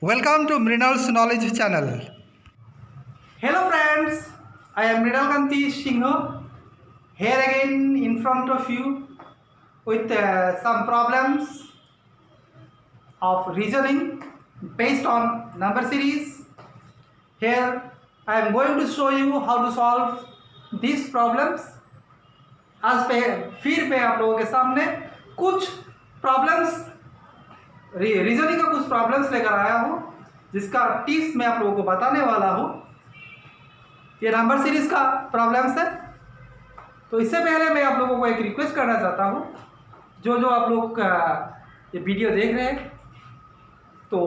Welcome to Mrinal's Knowledge Channel. Hello friends, I am Mrinal Kanti Singh here again in front of you with some problems of reasoning based on number series. Here I am going to show you how to solve these problems. आज फिर मैं आप लोगों के सामने कुछ problems reasoning का कुछ प्रॉब्लम्स लेकर आया हूँ जिसका टिप्स मैं आप लोगों को बताने वाला हूँ। ये नंबर सीरीज का प्रॉब्लम्स है। तो इससे पहले मैं आप लोगों को एक रिक्वेस्ट करना चाहता हूँ, जो आप लोग ये वीडियो देख रहे हैं तो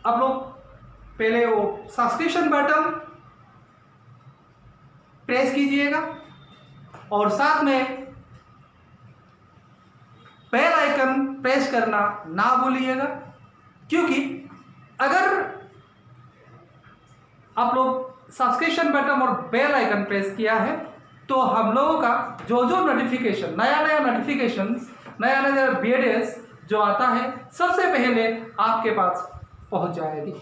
आप लोग पहले वो सब्सक्रिप्शन बटन प्रेस कीजिएगा और साथ में बेल आइकन प्रेस करना ना भूलिएगा, क्योंकि अगर आप लोग सब्सक्रिप्शन बटन और बेल आइकन प्रेस किया है तो हम लोगों का जो नोटिफिकेशन नया नोटिफिकेशंस नया वीडियोस जो आता है सबसे पहले आपके पास पहुंच जाएगी।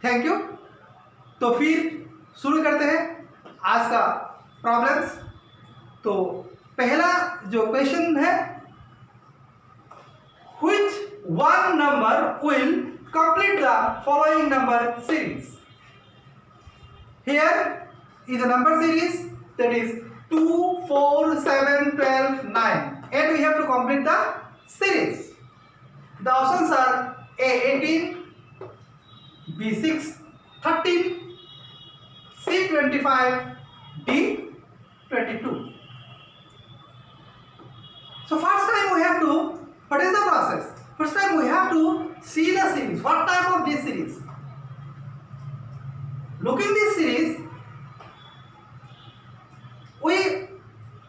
Thank you. तो फिर शुरू करते हैं आज का प्रॉब्लम्स। तो पहला जो क्वेश्चन है, which one number will complete the following number series? Here is a number series that is 2, 4, 7, 12, 9 and we have to complete the series. The options are A 18, B 6, 13, C 25, D 22. So first time we have to, what is the process? First time we have to see the series. What type of this series? Looking this series, we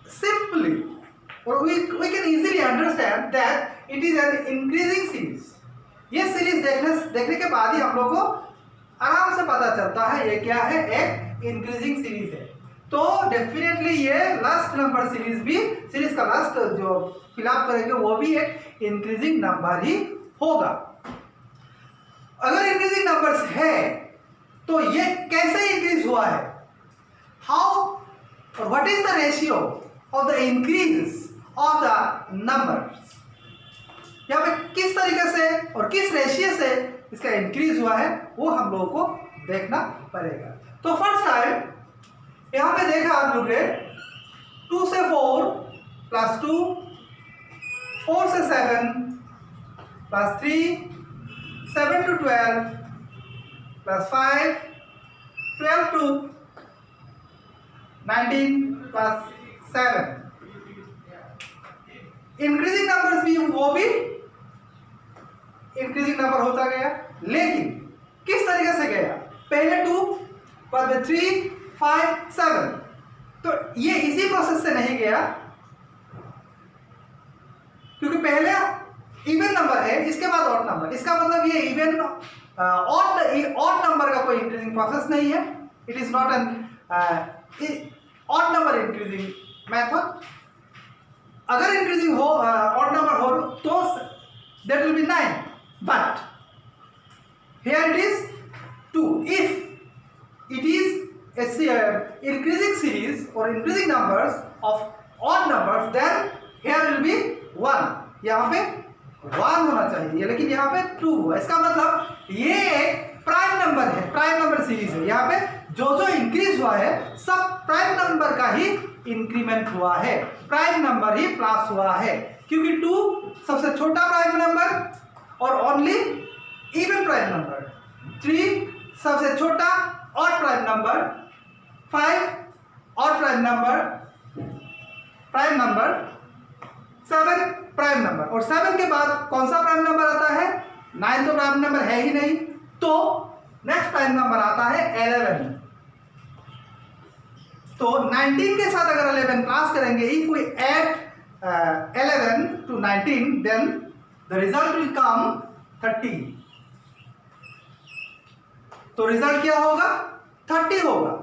simply or we can easily understand that it is an increasing series. ये series देखने के बाद ही हम लोग को आराम से पता चलता है ये क्या है, एक इंक्रीजिंग सीरीज है। तो डेफिनेटली ये लास्ट नंबर सीरीज भी, सीरीज का लास्ट जो फिलअप करेंगे वो भी एक इंक्रीजिंग नंबर ही होगा। अगर इंक्रीजिंग नंबर्स है तो ये कैसे इंक्रीज हुआ है, हाउ और what is the ratio of the increase of the numbers, यहाँ पे किस तरीके से और किस रेशियो से इसका इंक्रीज हुआ है वो हम लोगों को देखना पड़ेगा। तो फर्स्ट टाइम यहाँ पे देखा आप लोग ने 2 से 4 प्लस 2, 4 से 7 plus 3, 7 to 12 plus 5, 12 to 19 plus 7। Increasing numbers भी वो भी इंक्रीजिंग नंबर होता गया, लेकिन किस तरीके से गया, पहले 2 बाद में 3, 5, 7। तो ये इसी प्रोसेस से नहीं गया, क्योंकि पहले इवन नंबर है इसके बाद ऑड नंबर, इसका मतलब ये इवन ऑड नंबर का कोई इंक्रीजिंग प्रोसेस नहीं है। It is not an odd number increasing method. अगर इंक्रीजिंग हो ऑड नंबर हो तो that will be 9, but here it is 2। If it is increasing series or increasing numbers of odd numbers, then here will be 1। यहाँ पे 1 होना चाहिए, लेकिन यहाँ पे 2 हुआ। इसका मतलब ये एक प्राइम नंबर है, प्राइम नंबर सीरीज है। यहाँ पे जो इंक्रीज हुआ है सब प्राइम नंबर का ही इंक्रीमेंट हुआ है, प्राइम नंबर ही प्लस हुआ है, क्योंकि 2 सबसे छोटा प्राइम नंबर और ओनली इवन प्राइम नंबर, 3 सबसे छोटा और प्राइम नंबर, 5 और प्राइम नंबर 7 प्राइम नंबर, और 7 के बाद कौन सा प्राइम नंबर आता है, 9 तो प्राइम नंबर है ही नहीं, तो नेक्स्ट प्राइम नंबर आता है 11। तो 19 के साथ अगर 11 प्लस करेंगे, if we add 11 to 19 then the result will come 30। तो रिजल्ट क्या होगा, 30 होगा।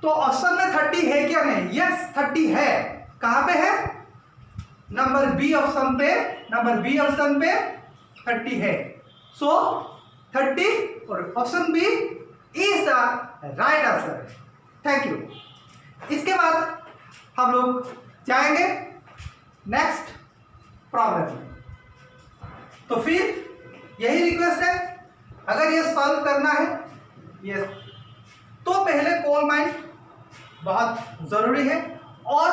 तो ऑप्शन में 30 है क्या नहीं, यस 30 है। कहां पे है, नंबर बी ऑप्शन पे 30 है। सो 30 और option B is the right answer. Thank you. इसके बाद हम लोग जाएंगे नेक्स्ट प्रॉब्लम में। तो फिर यही रिक्वेस्ट है, अगर ये सॉल्व करना है ये तो पहले कॉल माइंड बहुत जरूरी है और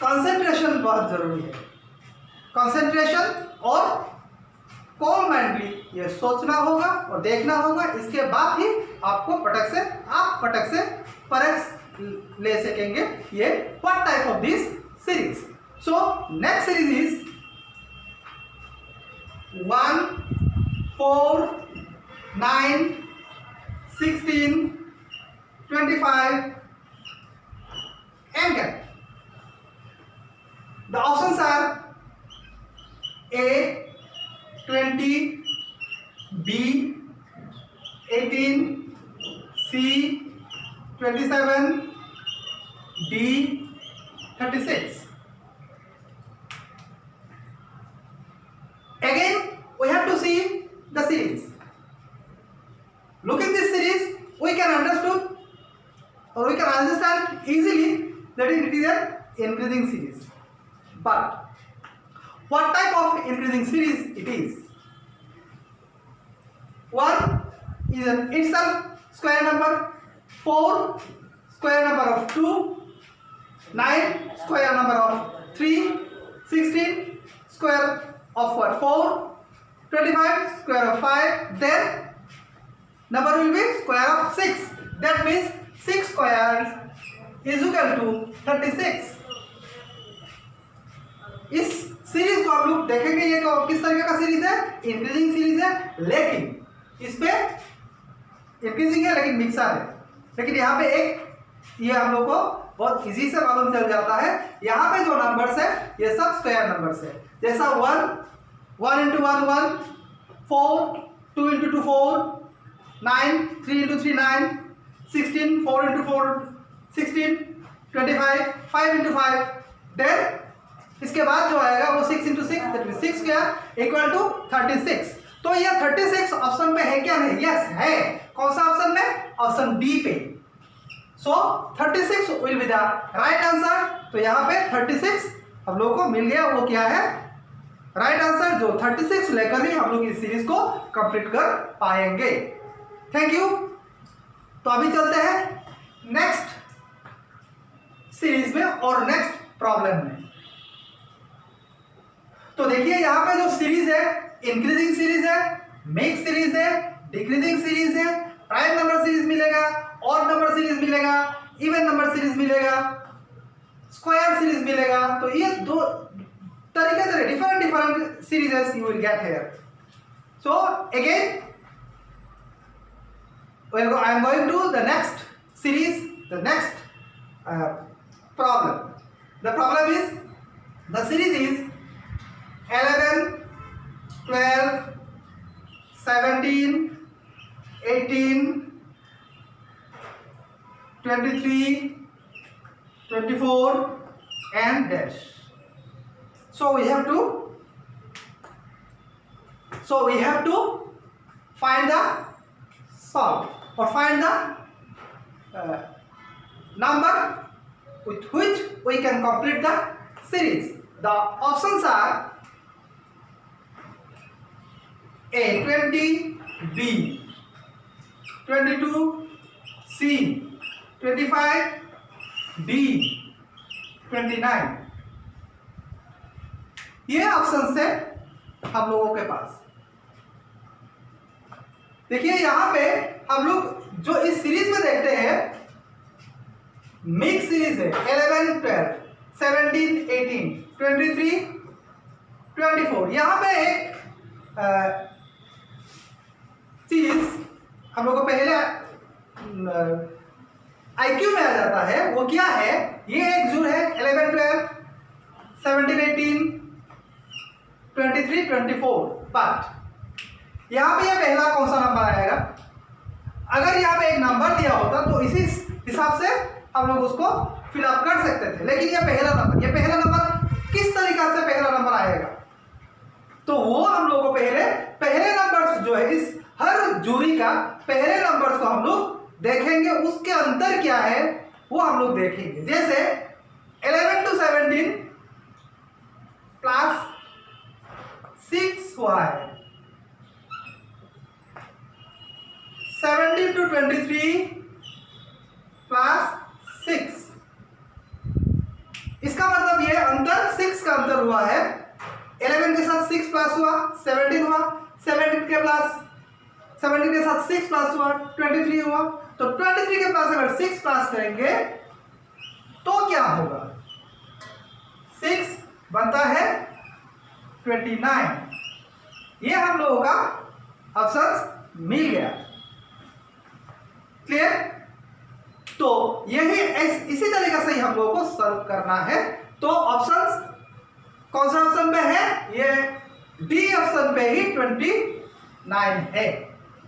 कंसंट्रेशन बहुत जरूरी है। कंसंट्रेशन और कॉल माइंड भी ये सोचना होगा और देखना होगा। इसके बाद ही आपको पटक से परख ले सकेंगे ये what type of this series. So next series is 1, 4, 9, 16, 25 and 10. The options are A 20, B 18, C 27, D 36. Again, we have to see the series. Look at this series, we can understand easily that it is an increasing series. But what type of increasing series it is? 1 is an itself square number, 4 square number of 2, 9 square number of 3, 16 square of 4, 25 square of 5, then number will be square of 6. That means 6 squares is equal to 36. इस series को आप लोग देखेंगे ये किस तरीके का series है, इंक्रीजिंग सीरीज है, लेकिन इस पे इंक्रीजिंग है लेकिन मिक्सर है। लेकिन यहाँ पे एक ये हम लोग को बहुत इजी से मालूम चल जाता है। यहाँ पे जो नंबर्स है ये सब स्क्वायर नंबर्स है। जैसा 1 into 1 1, 4 2 into 2 4, 9 3 into 3 9, 16 4 into 4 16, 25 5 into 5, then इसके बाद जो आएगा वो 6 into 6 that means 6 square equal to 36। तो ये 36 ऑप्शन में है क्या नहीं? यस है। कौन सा ऑप्शन में? ऑप्शन डी पे। सो 36 will be the right answer. तो यहाँ पे 36 हम लोग को मिल गया। वो क्या है? राइट आंसर, जो 36 लेकर ही हम लोग इस सीरीज को कंप्लीट कर पाएंगे। Thank you. तो अभी चलते हैं नेक्स्ट सीरीज में और नेक्स्ट प्रॉब्लम में। तो देखिए यहाँ पे जो सीरीज है, इंक्रीजिंग सीरीज है, मिक्स सीरीज है, डिक्रीजिंग सीरीज है, प्राइम नंबर सीरीज मिलेगा, ऑड नंबर सीरीज मिलेगा, इवन नंबर सीरीज मिलेगा, स्क्वायर सीरीज मिलेगा। तो ये दो तरीके different सीरीजेस you will get here. So again I am going to the next series, the next problem. The problem is, the series is 11, 12, 17, 18, 23, 24 and dash. So we have to find the solve or find the number with which we can complete the series. The options are A 20, B 22, C 25, D 29। ये option है हम लोगों के पास। देखिए यहाँ पे हम लोग जो इस सीरीज में देखते हैं मिक्स सीरीज है। 11, 12, 17, 18, 23, 24। यहाँ पे एक चीज हम लोग को पहले आईक्यू में आ जाता है। वो क्या है? ये एक जो है 11, 12, 17, 18, 23, 24। बट यहाँ पे ये पहला कौन सा नंबर आएगा? अगर यहाँ पे एक नंबर दिया होता तो इसी हिसाब से हम लोग उसको फिलअप कर सकते थे, लेकिन ये पहला नंबर किस तरीका से पहला नंबर आएगा, तो वो हम लोग को पहले नंबर्स जो है, इस हर जोड़ी का पहले नंबर्स को हम लोग देखेंगे, उसके अंतर क्या है वो हम लोग देखेंगे। जैसे 11 to 17 plus 6y, 17 to 23 plus 6। इसका मतलब ये अंतर 6 का अंतर हुआ है। 11 के साथ 6 प्लस हुआ 17 हुआ, 17 के साथ 6 प्लस हुआ 23 हुआ। तो 23 के पास अगर 6 प्लस करेंगे तो क्या होगा, 6 बनता है 29। ये हम लोगों का ऑप्शन मिल गया। क्लियर? तो यही इसी तरीके से ही हम लोगों को सॉल्व करना है। तो ऑप्शंस कौन सा ऑप्शन पे है, ये डी ऑप्शन पे ही 29 है।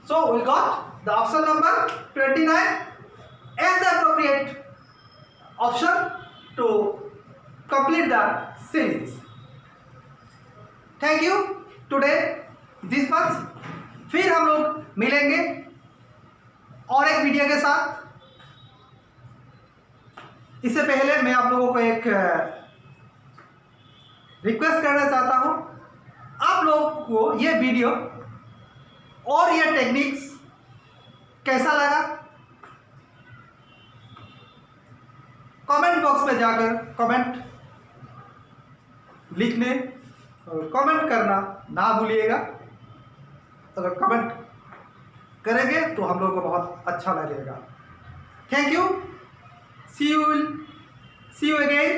So we got the option number 29 as the appropriate option to complete the series. Thank you today this much। फिर हम लोग मिलेंगे और एक वीडियो के साथ। इससे पहले मैं आप लोगों को एक रिक्वेस्ट करना चाहता हूं, आप लोग को ये वीडियो और ये टेक्निक्स कैसा लगा, कमेंट बॉक्स में जाकर कमेंट लिखने और कमेंट करना ना भूलिएगा। अगर कमेंट करेंगे तो हम लोग को बहुत अच्छा लगेगा। Thank you, see you again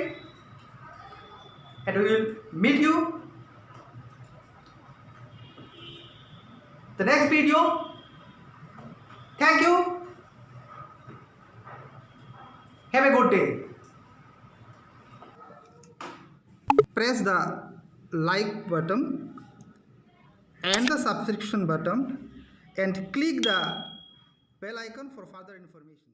and we will meet you the next video। Thank you, have a good day। Press the like button and the subscription button and click the bell icon for further information।